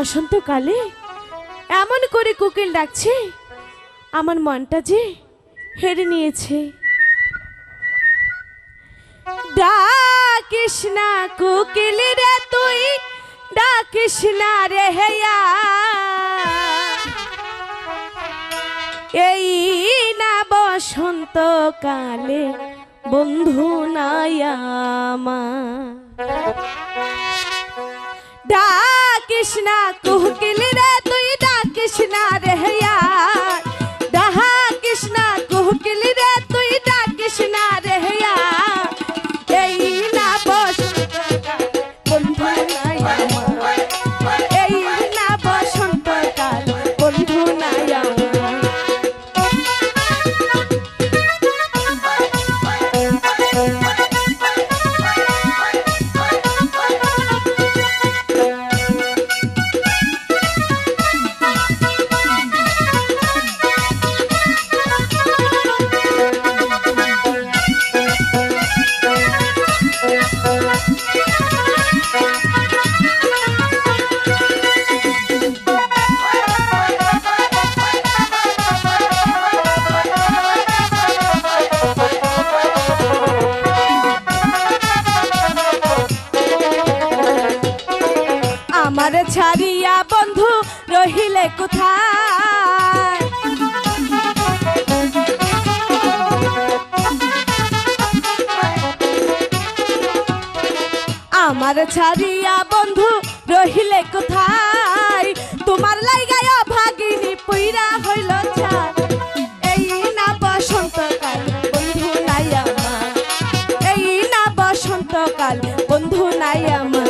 বসন্তকালে এমন করে কোকিল ডাকছে, আমার মনটা যে হেরে নিয়েছে। ডাকিস না কোকিল রে তুই, ডাকিস না রে হেয়া, এই না বসন্তকালে বন্ধু নাই আমার। ডাকিস না কোকিল রে তুই, ডাকিস না রে হেয়া, ডাকিস না কোকিল রে তুই, ডাকিস না রে হেয়া, এই না বসন্তকাল বন্ধু নাই আমার, এই না বসন্তকাল বন্ধু নাই আমার। আমার ছাড়িয়া বন্ধু রহিলে কোথায়, আমার ছাড়িয়া বন্ধু রহিলে কোথায়, তোমার লাইগায় ভাগিনী পুইরা হইল ছাড়, এই না বসন্তকাল বন্ধু নাই আমার, এই না বসন্তকাল বন্ধু নাই আমার।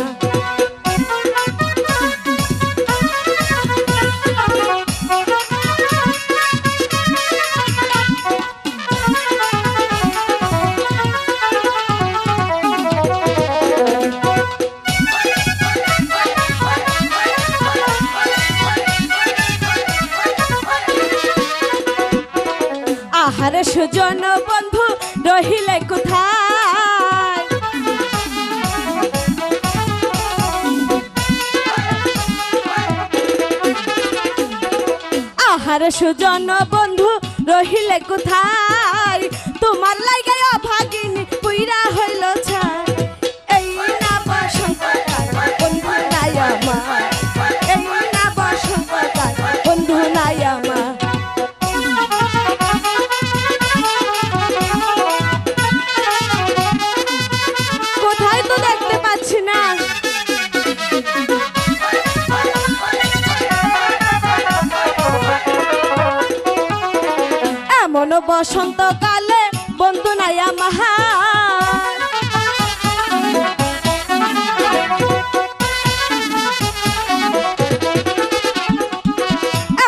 আহারে সুজন বন্ধু রহিলে কোথায়, আহারে সুজন বন্ধু রহিলে কোথায়, তোমার লাইগায় ভাগিনী পুইরা হইল ছাড়, এই না বসন্তকাল বন্ধু নাই আমার, এই না বসন্তকাল বন্ধু নাই আমার। কোথায় তো দেখতে পাচ্ছি না, এমন বসন্তকালে বন্ধু নাই আমার,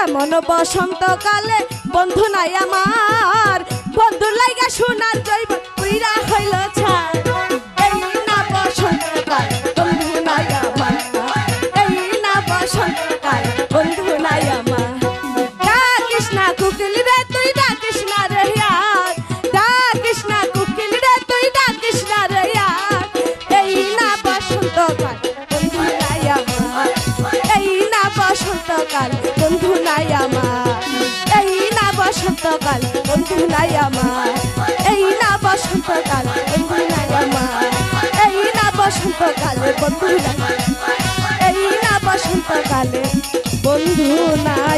এমন বসন্তকালে বন্ধু নাই আমার, বন্ধুর লাইগা সোনার জৈব পুইরা হইল ছাড়, এই না বসন্তকাল বন্ধু নাই আমার, এই না বসন্তকাল বন্ধু নাই আমার। ডাকিস না কোকিল রে তুই, ডাকিস না রে ইয়ার, ডাকিস না কোকিল রে তুই, ডাকিস না রে ইয়ার, এই না বসন্তকাল বন্ধু নাই আমার, এই না বসন্তকাল বন্ধু নাই আমার, এই না বসন্তকাল বন্ধু নাই আমার, এই না বসন্তকাল বন্ধু নাই আমার, এই না বসন্তকালে বন্ধু নাই, এই না বসন্তকালে বন্ধু নাই।